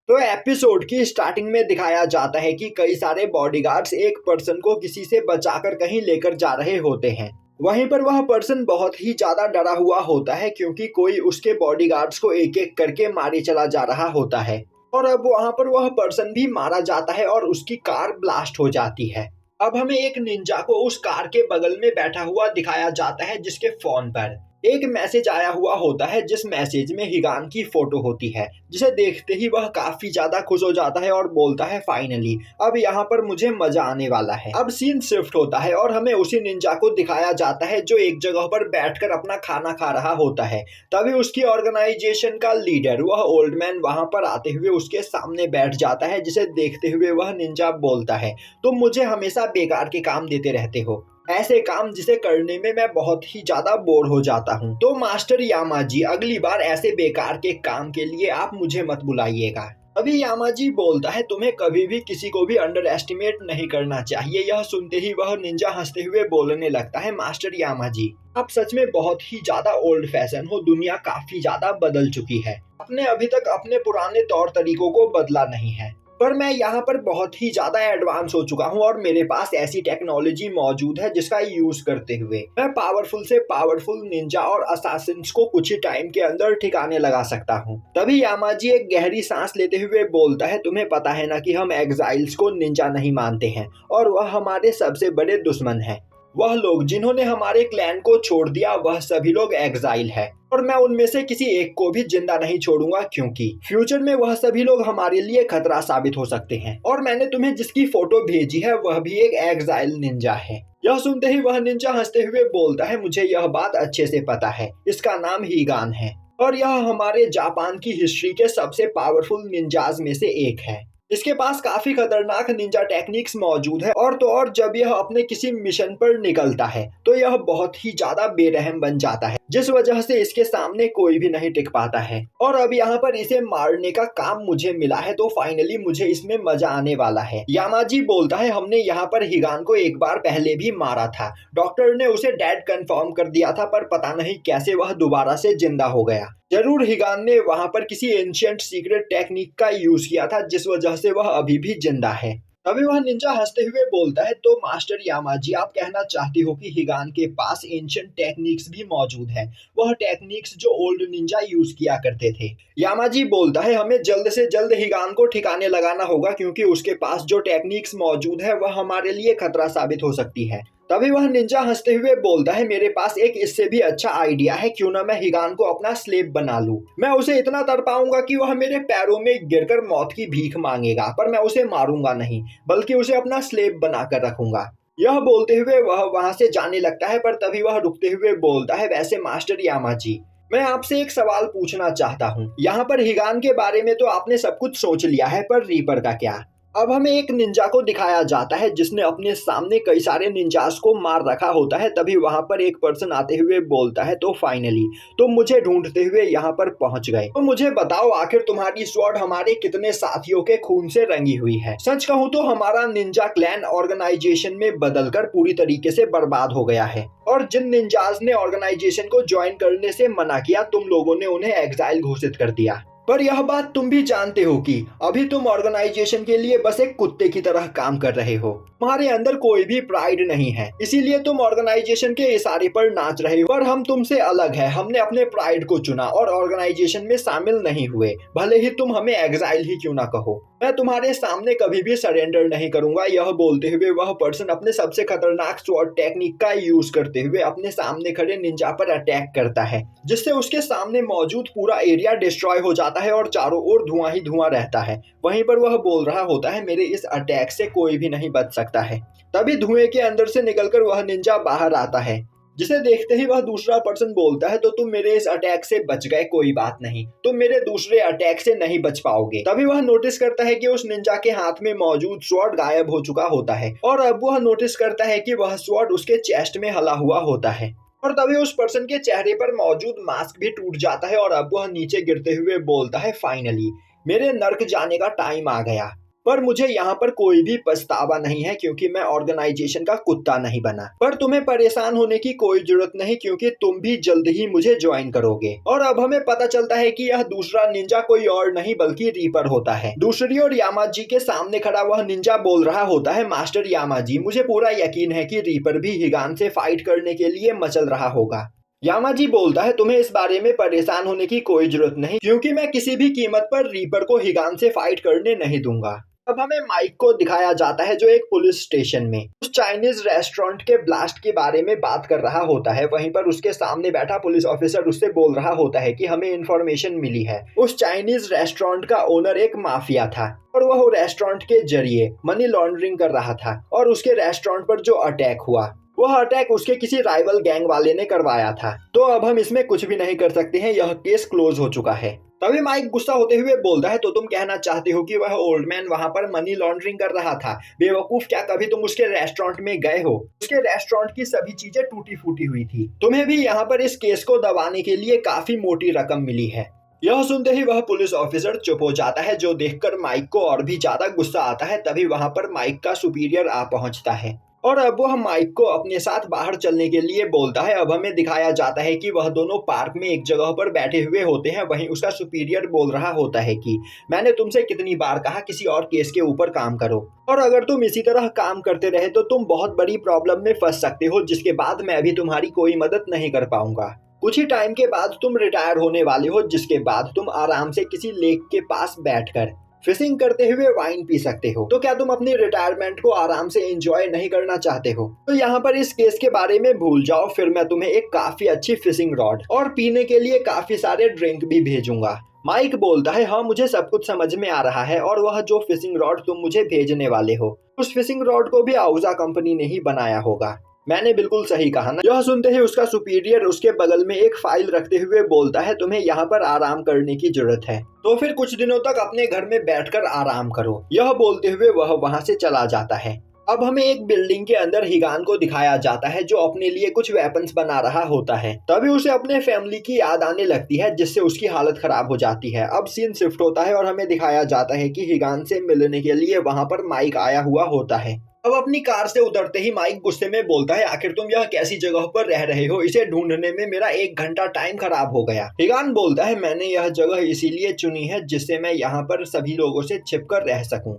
तो एपिसोड की स्टार्टिंग में दिखाया जाता है कि कई सारे बॉडीगार्ड्स एक पर्सन को किसी से बचाकर कहीं लेकर जा रहे होते हैं। वहीं पर वह पर्सन बहुत ही ज्यादा डरा हुआ होता है क्योंकि कोई उसके बॉडीगार्ड्स को एक एक करके मारे चला जा रहा होता है। और अब वहां पर वह पर्सन भी मारा जाता है और उसकी कार ब्लास्ट हो जाती है। अब हमें एक निंजा को उस कार के बगल में बैठा हुआ दिखाया जाता है जिसके फोन पर एक मैसेज आया हुआ होता है, जिस मैसेज में हिगान की फोटो होती है, जिसे देखते ही वह काफी ज्यादा खुश हो जाता है और बोलता है फाइनली अब यहाँ पर मुझे मजा आने वाला है। अब सीन शिफ्ट होता है और हमें उसी निंजा को दिखाया जाता है जो एक जगह पर बैठकर अपना खाना खा रहा होता है। तभी उसकी ऑर्गेनाइजेशन का लीडर वह ओल्ड मैन वहां पर आते हुए उसके सामने बैठ जाता है, जिसे देखते हुए वह निंजा बोलता है तुम मुझे हमेशा बेकार के काम देते रहते हो, ऐसे काम जिसे करने में मैं बहुत ही ज्यादा बोर हो जाता हूँ। तो मास्टर यामाजी अगली बार ऐसे बेकार के काम के लिए आप मुझे मत बुलाइएगा। अभी यामाजी बोलता है तुम्हें कभी भी किसी को भी अंडर एस्टिमेट नहीं करना चाहिए। यह सुनते ही वह निंजा हंसते हुए बोलने लगता है मास्टर यामाजी आप सच में बहुत ही ज्यादा ओल्ड फैशन हो, दुनिया काफी ज्यादा बदल चुकी है, आपने अभी तक अपने पुराने तौर तरीकों को बदला नहीं है, पर मैं यहाँ पर बहुत ही ज्यादा एडवांस हो चुका हूँ और मेरे पास ऐसी टेक्नोलॉजी मौजूद है जिसका यूज करते हुए मैं पावरफुल से पावरफुल निंजा और असासिन्स को कुछ ही टाइम के अंदर ठिकाने लगा सकता हूँ। तभी यामाजी एक गहरी सांस लेते हुए बोलता है तुम्हें पता है ना कि हम एग्जाइल्स को निंजा नहीं मानते हैं और वह हमारे सबसे बड़े दुश्मन है। वह लोग जिन्होंने हमारे क्लैन को छोड़ दिया वह सभी लोग एग्जाइल है और मैं उनमें से किसी एक को भी जिंदा नहीं छोड़ूंगा क्योंकि फ्यूचर में वह सभी लोग हमारे लिए खतरा साबित हो सकते हैं। और मैंने तुम्हें जिसकी फोटो भेजी है वह भी एक एग्जाइल निंजा है। यह सुनते ही वह निंजा हंसते हुए बोलता है मुझे यह बात अच्छे से पता है, इसका नाम हिगान है और यह हमारे जापान की हिस्ट्री के सबसे पावरफुल निंजाज में से एक है। इसके पास काफी खतरनाक निंजा टेक्निक्स मौजूद है और तो और जब यह अपने किसी मिशन पर निकलता है तो यह बहुत ही ज्यादा बेरहम बन जाता है, जिस वजह से इसके सामने कोई भी नहीं टिक पाता है। और अब यहाँ पर इसे मारने का काम मुझे मिला है तो फाइनली मुझे इसमें मजा आने वाला है। यामाजी बोलता है हमने यहाँ पर हिगान को एक बार पहले भी मारा था, डॉक्टर ने उसे डेड कंफर्म कर दिया था, पर पता नहीं कैसे वह दोबारा से जिंदा हो गया। जरूर हिगान ने वहां पर किसी एंशिएंट सीक्रेट टेक्निक का यूज किया था जिस वजह से वह अभी भी जिंदा है। तभी वह निंजा हंसते हुए बोलता है तो मास्टर यामाजी आप कहना चाहती हो कि हिगान के पास एंशिएंट टेक्निक्स भी मौजूद है, वह टेक्निक्स जो ओल्ड निंजा यूज किया करते थे। यामाजी बोलता है हमें जल्द से जल्द हिगान को ठिकाने लगाना होगा क्योंकि उसके पास जो टेक्निक्स मौजूद है वह हमारे लिए खतरा साबित हो सकती है। तभी वह निंजा हंसते हुए बोलता है मेरे पास एक इससे भी अच्छा आइडिया है, क्यों ना मैं हिगान को अपना स्लेव बना लूं। मैं उसे इतना तड़पाऊंगा कि वह मेरे पैरों में गिरकर मौत की भीख मांगेगा, पर मैं उसे मारूंगा नहीं बल्कि उसे अपना स्लेव बनाकर रखूंगा। यह बोलते हुए वह वहां से जाने लगता है, पर तभी वह रुकते हुए बोलता है वैसे मास्टर यामाजी मैं आपसे एक सवाल पूछना चाहता हूँ। यहाँ पर हिगान के बारे में तो आपने सब कुछ सोच लिया है, पर रीपर का क्या? अब हमें एक निंजा को दिखाया जाता है जिसने अपने सामने कई सारे निंजास को मार रखा होता है। तभी वहां पर एक पर्सन आते हुए बोलता है तो फाइनली तुम मुझे ढूंढते हुए यहाँ पर पहुंच गए, तो मुझे बताओ आखिर तुम्हारी स्वॉर्ड हमारे कितने साथियों के खून से रंगी हुई है। सच कहूँ तो हमारा निंजा क्लैन ऑर्गेनाइजेशन में बदलकर पूरी तरीके से बर्बाद हो गया है और जिन निंजाज ने ऑर्गेनाइजेशन को ज्वाइन करने से मना किया तुम लोगों ने उन्हें एग्जाइल घोषित कर दिया। पर यह बात तुम भी जानते हो कि अभी तुम ऑर्गेनाइजेशन के लिए बस एक कुत्ते की तरह काम कर रहे हो, तुम्हारे अंदर कोई भी प्राइड नहीं है, इसीलिए तुम ऑर्गेनाइजेशन के इशारे पर नाच रहे हो। पर हम तुमसे अलग है, हमने अपने प्राइड को चुना और ऑर्गेनाइजेशन में शामिल नहीं हुए, भले ही तुम हमें एग्जाइल ही क्यों ना कहो। मैं तुम्हारे सामने कभी भी सरेंडर नहीं करूंगा। यह बोलते हुए वह पर्सन अपने सबसे खतरनाक स्वॉर्ड टेक्निक का यूज करते हुए अपने सामने खड़े निंजा पर अटैक करता है, जिससे उसके सामने मौजूद पूरा एरिया डिस्ट्रॉय हो जाता है और चारों ओर धुआं ही धुआं रहता है। वहीं पर वह बोल रहा होता है मेरे इस अटैक से कोई भी नहीं बच सकता है। तभी धुएं के अंदर से निकलकर वह निंजा बाहर आता है, जिसे देखते ही वह दूसरा पर्सन बोलता है तो तुम मेरे इस अटैक से बच गए, कोई बात नहीं, तुम मेरे दूसरे अटैक से नहीं बच पाओगे। तभी वह नोटिस करता है कि उस निंजा के हाथ में मौजूद स्वॉर्ड गायब हो चुका होता है और अब वह नोटिस करता है कि वह स्वॉर्ड उसके चेस्ट में हला हुआ होता है और तभी उस पर्सन के चेहरे पर मौजूद मास्क भी टूट जाता है और अब वह नीचे गिरते हुए बोलता है फाइनली मेरे नर्क जाने का टाइम आ गया। पर मुझे यहाँ पर कोई भी पछतावा नहीं है क्योंकि मैं ऑर्गेनाइजेशन का कुत्ता नहीं बना। पर तुम्हें परेशान होने की कोई जरूरत नहीं क्योंकि तुम भी जल्द ही मुझे ज्वाइन करोगे। और अब हमें पता चलता है कि यह दूसरा निंजा कोई और नहीं बल्कि रीपर होता है। दूसरी ओर यामाजी के सामने खड़ा वह निंजा बोल रहा होता है, मास्टर यामाजी, मुझे पूरा यकीन है कि रीपर भी हिगान से फाइट करने के लिए मचल रहा होगा। यामाजी बोलता है, तुम्हें इस बारे में परेशान होने की कोई जरूरत नहीं क्योंकि मैं किसी भी कीमत पर रीपर को हिगान से फाइट करने नहीं दूंगा। अब हमें माइक को दिखाया जाता है जो एक पुलिस स्टेशन में उस चाइनीज रेस्टोरेंट के ब्लास्ट के बारे में बात कर रहा होता है। वहीं पर उसके सामने बैठा पुलिस ऑफिसर उससे बोल रहा होता है कि हमें इंफॉर्मेशन मिली है उस चाइनीज रेस्टोरेंट का ओनर एक माफिया था और वह रेस्टोरेंट के जरिए मनी लॉन्ड्रिंग कर रहा था और उसके रेस्टोरेंट पर जो अटैक हुआ वह अटैक उसके किसी राइवल गैंग वाले ने करवाया था। तो अब हम इसमें कुछ भी नहीं कर सकते हैं, यह केस क्लोज हो चुका है। तभी माइक गुस्सा होते हुए बोलता है, तो तुम कहना चाहते हो कि वह ओल्ड मैन वहां पर मनी लॉन्ड्रिंग कर रहा था? बेवकूफ, क्या कभी तुम उसके रेस्टोरेंट में गए हो? उसके रेस्टोरेंट की सभी चीजें टूटी फूटी हुई थी। तुम्हें भी यहाँ पर इस केस को दबाने के लिए काफी मोटी रकम मिली है। यह सुनते ही वह पुलिस ऑफिसर चुप हो जाता है जो देखकर माइक को और भी ज्यादा गुस्सा आता है। तभी वहां पर माइक का सुपीरियर आ पहुंचता है और अब वह माइक को अपने साथ बाहर चलने के लिए बोलता है। अब हमें दिखाया जाता है कि वह दोनों पार्क में एक जगह पर बैठे हुए होते हैं। वहीं उसका सुपीरियर बोल रहा होता है कि मैंने तुमसे कितनी बार कहा किसी और केस के ऊपर काम करो और अगर तुम इसी तरह काम करते रहे तो तुम बहुत बड़ी प्रॉब्लम में फंस सकते हो जिसके बाद मैं भी तुम्हारी कोई मदद नहीं कर पाऊंगा। कुछ ही टाइम के बाद तुम रिटायर होने वाले हो जिसके बाद तुम आराम से किसी लेक के पास बैठकर फिशिंग करते हुए वाइन पी सकते हो। तो क्या तुम अपनी रिटायरमेंट को आराम से एंजॉय नहीं करना चाहते हो? तो यहाँ पर इस केस के बारे में भूल जाओ, फिर मैं तुम्हें एक काफी अच्छी फिशिंग रॉड और पीने के लिए काफी सारे ड्रिंक भी भेजूंगा। माइक बोलता है, हाँ मुझे सब कुछ समझ में आ रहा है और वह जो फिशिंग रॉड तुम मुझे भेजने वाले हो उस फिशिंग रॉड को भी आउजा कंपनी ने ही बनाया होगा। मैंने बिल्कुल सही कहा ना? यह सुनते ही उसका सुपीरियर उसके बगल में एक फाइल रखते हुए बोलता है, तुम्हें यहाँ पर आराम करने की जरूरत है तो फिर कुछ दिनों तक अपने घर में बैठकर आराम करो। यह बोलते हुए वह वहां से चला जाता है। अब हमें एक बिल्डिंग के अंदर हिगान को दिखाया जाता है जो अपने लिए कुछ वेपन्स बना रहा होता है। तभी उसे अपने फैमिली की याद आने लगती है जिससे उसकी हालत खराब हो जाती है। अब सीन शिफ्ट होता है और हमें दिखाया जाता है कि हिगान से मिलने के लिए वहां पर माइक आया हुआ होता है। अब अपनी कार से उतरते ही माइक गुस्से में बोलता है, आखिर तुम यह कैसी जगह पर रह रहे हो? इसे ढूंढने में मेरा 1 घंटा टाइम खराब हो गया। हिगान बोलता है, मैंने यह जगह इसीलिए चुनी है जिससे मैं यहाँ पर सभी लोगों से छिपकर रह सकूं।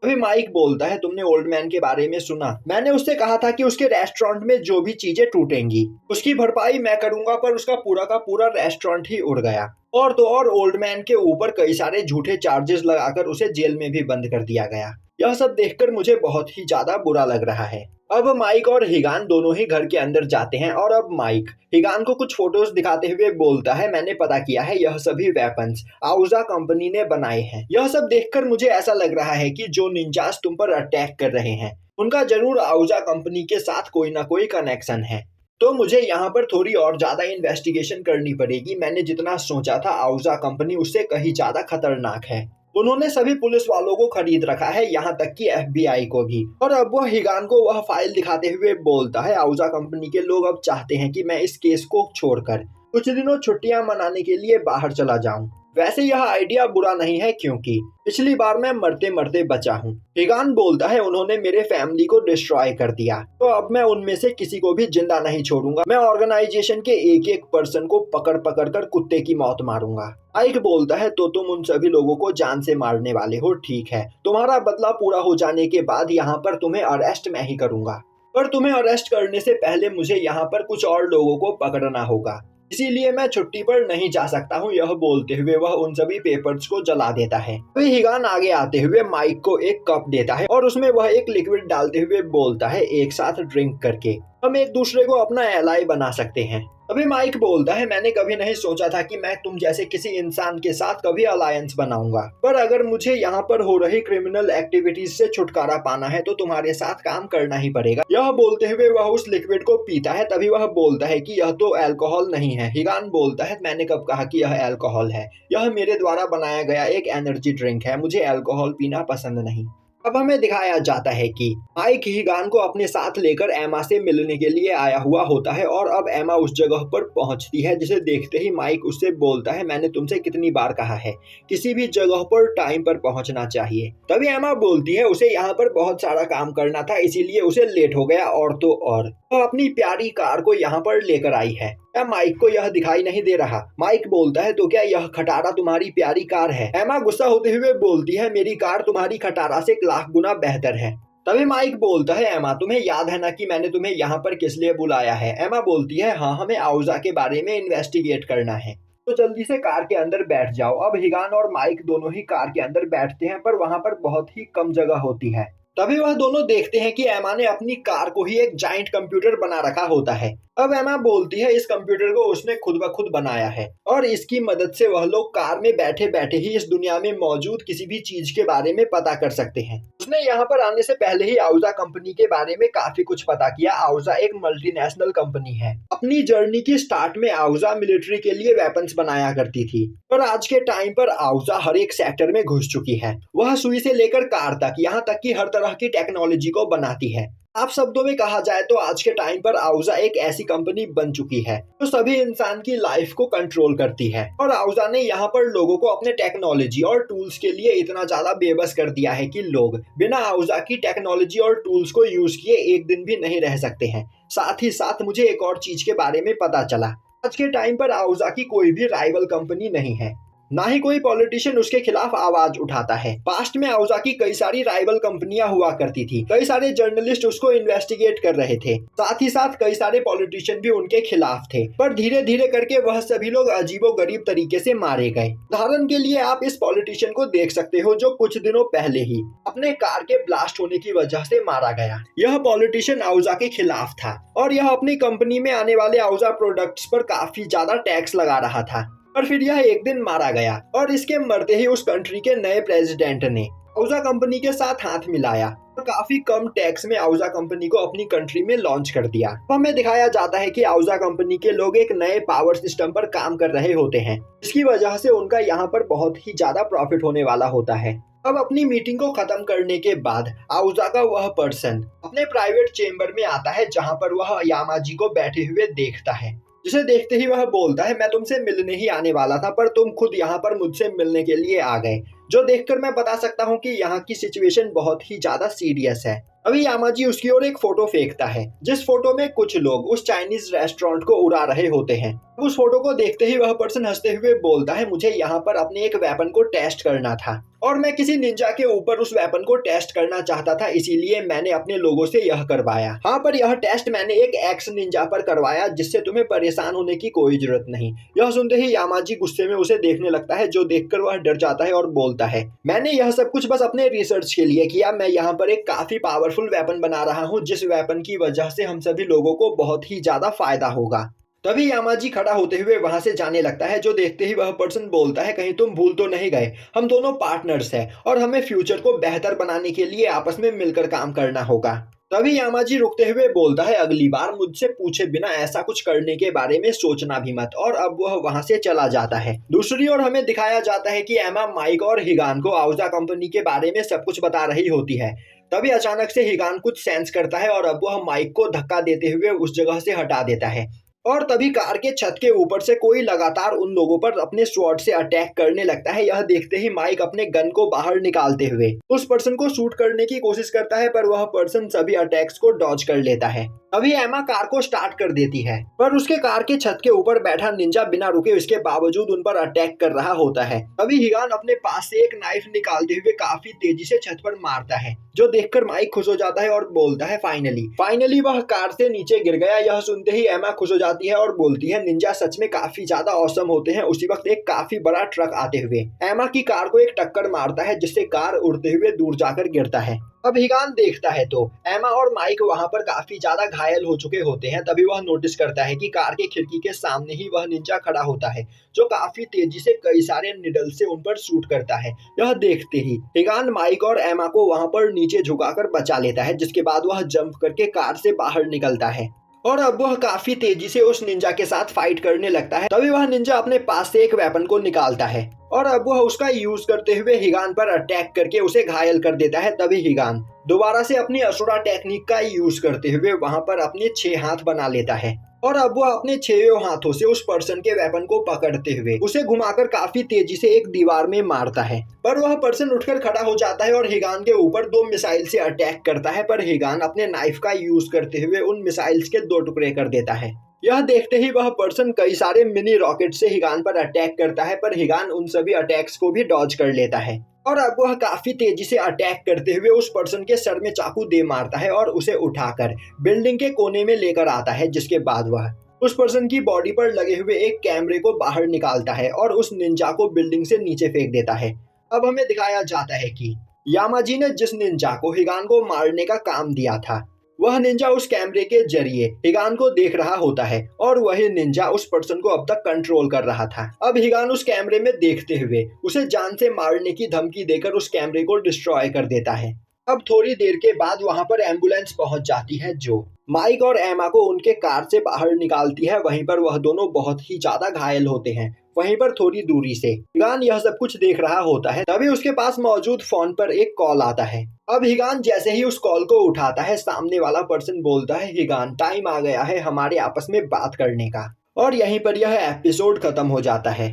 अभी माइक बोलता है, तुमने ओल्ड मैन के बारे में सुना? मैंने उससे कहा था कि उसके रेस्टोरेंट में जो भी चीजें टूटेंगी उसकी भरपाई मैं करूंगा, पर उसका पूरा का पूरा रेस्टोरेंट ही उड़ गया। और तो और ओल्ड मैन के ऊपर कई सारे झूठे चार्जेस लगाकर उसे जेल में भी बंद कर दिया गया। यह सब देखकर मुझे बहुत ही ज्यादा बुरा लग रहा है। अब माइक और हिगान दोनों ही घर के अंदर जाते हैं और अब माइक हिगान को कुछ फोटोज दिखाते हुए बोलता है, मैंने पता किया है यह सभी वेपन्स आउजा कंपनी ने बनाए हैं। यह सब देखकर मुझे ऐसा लग रहा है कि जो निंजास तुम पर अटैक कर रहे हैं उनका जरूर आउजा कंपनी के साथ कोई ना कोई कनेक्शन है। तो मुझे यहाँ पर थोड़ी और ज्यादा इन्वेस्टिगेशन करनी पड़ेगी। मैंने जितना सोचा था आउजा कंपनी उससे कहीं ज्यादा खतरनाक है। उन्होंने सभी पुलिस वालों को खरीद रखा है, यहाँ तक कि FBI को भी। और अब वह हिगान को वह फाइल दिखाते हुए बोलता है, आउजा कंपनी के लोग अब चाहते हैं कि मैं इस केस को छोड़कर कुछ दिनों छुट्टियां मनाने के लिए बाहर चला जाऊं। वैसे यह आइडिया बुरा नहीं है क्योंकि पिछली बार मैं मरते मरते बचा हूँ। हिगान बोलता है, उन्होंने मेरे फैमिली को डिस्ट्रॉय कर दिया तो अब मैं उनमें से किसी को भी जिंदा नहीं छोड़ूंगा। मैं ऑर्गेनाइजेशन के एक एक पर्सन को पकड़ पकड़ कर कुत्ते की मौत मारूंगा। माइक बोलता है, तो तुम उन सभी लोगों को जान से मारने वाले हो? ठीक है, तुम्हारा बदला पूरा हो जाने के बाद यहाँ पर तुम्हें अरेस्ट मैं ही करूंगा, पर तुम्हें अरेस्ट करने से पहले मुझे यहाँ पर कुछ और लोगों को पकड़ना होगा, इसीलिए मैं छुट्टी पर नहीं जा सकता हूँ। यह बोलते हुए वह उन सभी पेपर्स को जला देता है। वही हिगान आगे आते हुए माइक को एक कप देता है और उसमें वह एक लिक्विड डालते हुए बोलता है, एक साथ ड्रिंक करके हम एक दूसरे को अपना एलाई बना सकते हैं। अभी माइक बोलता है, मैंने कभी नहीं सोचा था कि मैं तुम जैसे किसी इंसान के साथ कभी अलायंस बनाऊंगा, पर अगर मुझे यहाँ पर हो रही क्रिमिनल एक्टिविटीज से छुटकारा पाना है तो तुम्हारे साथ काम करना ही पड़ेगा। यह बोलते हुए वह उस लिक्विड को पीता है। तभी वह बोलता है कि यह तो अल्कोहल नहीं है। हिगान बोलता है, मैंने कब कहा कि यह अल्कोहल है? यह मेरे द्वारा बनाया गया एक एनर्जी ड्रिंक है, मुझे अल्कोहल पीना पसंद नहीं। अब हमें दिखाया जाता है कि माइक हिगान को अपने साथ लेकर एमा से मिलने के लिए आया हुआ होता है और अब एमा उस जगह पर पहुंचती है, जिसे देखते ही माइक उससे बोलता है, मैंने तुमसे कितनी बार कहा है किसी भी जगह पर टाइम पर पहुंचना चाहिए। तभी एमा बोलती है उसे यहाँ पर बहुत सारा काम करना था, इसीलिए उसे लेट हो गया, और तो और वो अपनी प्यारी कार को यहाँ पर लेकर आई है। क्या माइक को यह दिखाई नहीं दे रहा? माइक बोलता है, तो क्या यह खटारा तुम्हारी प्यारी कार है? एमा गुस्सा होते हुए बोलती है, मेरी कार तुम्हारी खटारा से लाख गुना बेहतर है। तभी माइक बोलता है, एमा तुम्हें याद है ना कि मैंने तुम्हें यहाँ पर किस लिए बुलाया है? एमा बोलती है, हाँ, हमें आउजा के बारे में इन्वेस्टिगेट करना है, तो जल्दी से कार के अंदर बैठ जाओ। अब हिगान और माइक दोनों ही कार के अंदर बैठते हैं, पर वहां पर बहुत ही कम जगह होती है। तभी वह दोनों देखते हैं कि एमा ने अपनी कार को ही एक जाइंट कंप्यूटर बना रखा होता है। अब एमा बोलती है इस कंप्यूटर को उसने खुद ब खुद बनाया है और इसकी मदद से वह लोग कार में बैठे बैठे ही इस दुनिया में मौजूद किसी भी चीज के बारे में पता कर सकते हैं। उसने यहाँ पर आने से पहले ही आउजा कंपनी के बारे में काफी कुछ पता किया। आउजा एक मल्टीनेशनल कंपनी है। अपनी जर्नी की स्टार्ट में आउजा मिलिट्री के लिए वेपन्स बनाया करती थी, पर आज के टाइम पर आउजा हर एक सेक्टर में घुस चुकी है। वह सुई से लेकर कार तक, यहाँ तक कि हर तरह की टेक्नोलॉजी को बनाती है। आप शब्दों में कहा जाए तो आज के टाइम पर आउजा एक ऐसी कंपनी बन चुकी है जो सभी इंसान की लाइफ को कंट्रोल करती है। और आउजा ने यहाँ पर लोगों को अपने टेक्नोलॉजी और टूल्स के लिए इतना ज्यादा बेबस कर दिया है कि लोग बिना आउजा की टेक्नोलॉजी और टूल्स को यूज किए एक दिन भी नहीं रह सकते हैं। साथ ही साथ मुझे एक और चीज के बारे में पता चला, आज के टाइम पर आउजा की कोई भी राइवल कंपनी नहीं है, ना ही कोई पॉलिटिशियन उसके खिलाफ आवाज उठाता है। पास्ट में आउजा की कई सारी राइवल कंपनियां हुआ करती थी, कई सारे जर्नलिस्ट उसको इन्वेस्टिगेट कर रहे थे, साथ ही साथ कई सारे पॉलिटिशियन भी उनके खिलाफ थे, पर धीरे धीरे करके वह सभी लोग अजीबोगरीब तरीके से मारे गए। उदाहरण के लिए आप इस पॉलिटिशियन को देख सकते हो जो कुछ दिनों पहले ही अपने कार के ब्लास्ट होने की वजह से मारा गया। यह पॉलिटिशियन आउजा के खिलाफ था और यह अपनी कंपनी में आने वाले आउजा प्रोडक्ट्स पर काफी ज्यादा टैक्स लगा रहा था, पर फिर यह एक दिन मारा गया और इसके मरते ही उस कंट्री के नए प्रेसिडेंट ने आउजा कंपनी के साथ हाथ मिलाया और काफी कम टैक्स में आउजा कंपनी को अपनी कंट्री में लॉन्च कर दिया। हमें दिखाया जाता है कि आउजा कंपनी के लोग एक नए पावर सिस्टम पर काम कर रहे होते हैं, जिसकी वजह से उनका यहाँ पर बहुत ही ज्यादा प्रॉफिट होने वाला होता है। अब अपनी मीटिंग को खत्म करने के बाद आउजा का वह पर्सन अपने प्राइवेट चेम्बर में आता है, जहाँ पर वह यामाजी को बैठे हुए देखता है, जिसे देखते ही वह बोलता है, मैं तुमसे मिलने ही आने वाला था, पर तुम खुद यहाँ पर मुझसे मिलने के लिए आ गए, जो देखकर मैं बता सकता हूँ कि यहाँ की सिचुएशन बहुत ही ज्यादा सीरियस है। अभी यामाजी उसकी ओर एक फोटो फेंकता है, जिस फोटो में कुछ लोग उस चाइनीज रेस्टोरेंट को उड़ा रहे होते हैं। उस फोटो को देखते ही वह पर्सन हंसते हुए बोलता है, मुझे यहाँ पर अपने एक वेपन को टेस्ट करना था और मैं किसी निंजा के ऊपर उस वेपन को टेस्ट करना चाहता था, इसीलिए मैंने अपने लोगों से यह करवाया। हाँ, पर यह टेस्ट मैंने एक एक्स निंजा पर करवाया, जिससे तुम्हें परेशान होने की कोई जरूरत नहीं। यह सुनते ही यामाजी गुस्से में उसे देखने लगता है, जो देखकर वह डर जाता है और बोलता है, मैंने यह सब कुछ बस अपने रिसर्च के लिए किया। मैं यहाँ पर एक काफी पावरफुल वेपन बना रहा हूँ, जिस वेपन की वजह से हम सभी लोगों को बहुत ही ज्यादा फायदा होगा। तभी यामाजी खड़ा होते हुए वहां से जाने लगता है, जो देखते ही वह पर्सन बोलता है, कहीं तुम भूल तो नहीं गए, हम दोनों पार्टनर्स हैं और हमें फ्यूचर को बेहतर बनाने के लिए आपस में मिलकर काम करना होगा। तभी यामाजी रुकते हुए बोलता है, अगली बार मुझसे पूछे बिना ऐसा कुछ करने के बारे में सोचना भी मत, और अब वह वहां से चला जाता है। दूसरी ओर हमें दिखाया जाता है कि एमा माइक और हिगान को आउजा कंपनी के बारे में सब कुछ बता रही होती है। तभी अचानक से हिगान कुछ सेंस करता है और अब वह माइक को धक्का देते हुए उस जगह से हटा देता है और तभी कार के छत के ऊपर से कोई लगातार उन लोगों पर अपने स्वॉर्ड से अटैक करने लगता है। यह देखते ही माइक अपने गन को बाहर निकालते हुए उस पर्सन को शूट करने की कोशिश करता है, पर वह पर्सन सभी अटैक्स को डॉज कर लेता है। अभी एमा कार को स्टार्ट कर देती है, पर उसके कार के छत के ऊपर बैठा निंजा बिना रुके उसके बावजूद उन पर अटैक कर रहा होता है। तभी हिगान अपने पास से एक नाइफ निकालते हुए काफी तेजी से छत पर मारता है, जो देखकर माइक खुश हो जाता है और बोलता है, फाइनली वह कार से नीचे गिर गया। यह सुनते ही एमा खुश हो जाती है और बोलती है, निंजा सच में काफी ज्यादा औसम होते हैं। उसी वक्त एक काफी बड़ा ट्रक आते हुए एमा की कार को एक टक्कर मारता है, जिससे कार उड़ते हुए दूर जाकर गिरता है। अब हिगान देखता है तो एमा और माइक वहां पर काफी ज्यादा घायल हो चुके होते हैं। तभी वह नोटिस करता है कि कार के खिड़की के सामने ही वह निंजा खड़ा होता है, जो काफी तेजी से कई सारे निडल से उन पर शूट करता है। यह देखते ही हिगान माइक और एमा को वहां पर नीचे झुकाकर बचा लेता है, जिसके बाद वह जंप करके कार से बाहर निकलता है और अब वह काफी तेजी से उस निंजा के साथ फाइट करने लगता है। तभी वह निंजा अपने पास से एक वेपन को निकालता है और अब वह उसका यूज करते हुए हिगान पर अटैक करके उसे घायल कर देता है। तभी हिगान दोबारा से अपनी असुरा टेक्निक का यूज करते हुए वहां पर अपने 6 हाथ बना लेता है और अब वह अपने 6 हाथों से उस पर्सन के वेपन को पकड़ते हुए उसे घुमाकर काफी तेजी से एक दीवार में मारता है। पर वह पर्सन उठकर खड़ा हो जाता है और हिगान के ऊपर 2 मिसाइल से अटैक करता है, पर हिगान अपने नाइफ का यूज करते हुए उन मिसाइल्स के 2 टुकड़े कर देता है। यह देखते ही वह पर्सन कई सारे मिनी रॉकेट से हिगान पर अटैक करता है, पर हिगान उन सभी अटैक्स को भी डॉज कर लेता है और अब वह काफी तेजी से अटैक करते हुए उस पर्सन के सर में चाकू दे मारता है और उसे उठाकर बिल्डिंग के कोने में लेकर आता है, जिसके बाद वह उस पर्सन की बॉडी पर लगे हुए एक कैमरे को बाहर निकालता है और उस निंजा को बिल्डिंग से नीचे फेंक देता है। अब हमें दिखाया जाता है कि यामाजी ने जिस निंजा को हिगान को मारने का काम दिया था वह निंजा उस कैमरे के जरिए हिगान को देख रहा होता है और वही निंजा उस पर्सन को अब तक कंट्रोल कर रहा था। अब हिगान उस कैमरे में देखते हुए उसे जान से मारने की धमकी देकर उस कैमरे को डिस्ट्रॉय कर देता है। अब थोड़ी देर के बाद वहां पर एम्बुलेंस पहुंच जाती है जो माइक और एमा को उनके कार से बाहर निकालती है। वहीं पर वह दोनों बहुत ही ज्यादा घायल होते हैं। वहीं पर थोड़ी दूरी से हिगान यह सब कुछ देख रहा होता है, तभी उसके पास मौजूद फोन पर एक कॉल आता है। अब हिगान जैसे ही उस कॉल को उठाता है, सामने वाला पर्सन बोलता है, हिगान टाइम आ गया है हमारे आपस में बात करने का। और यहीं पर यह एपिसोड खत्म हो जाता है।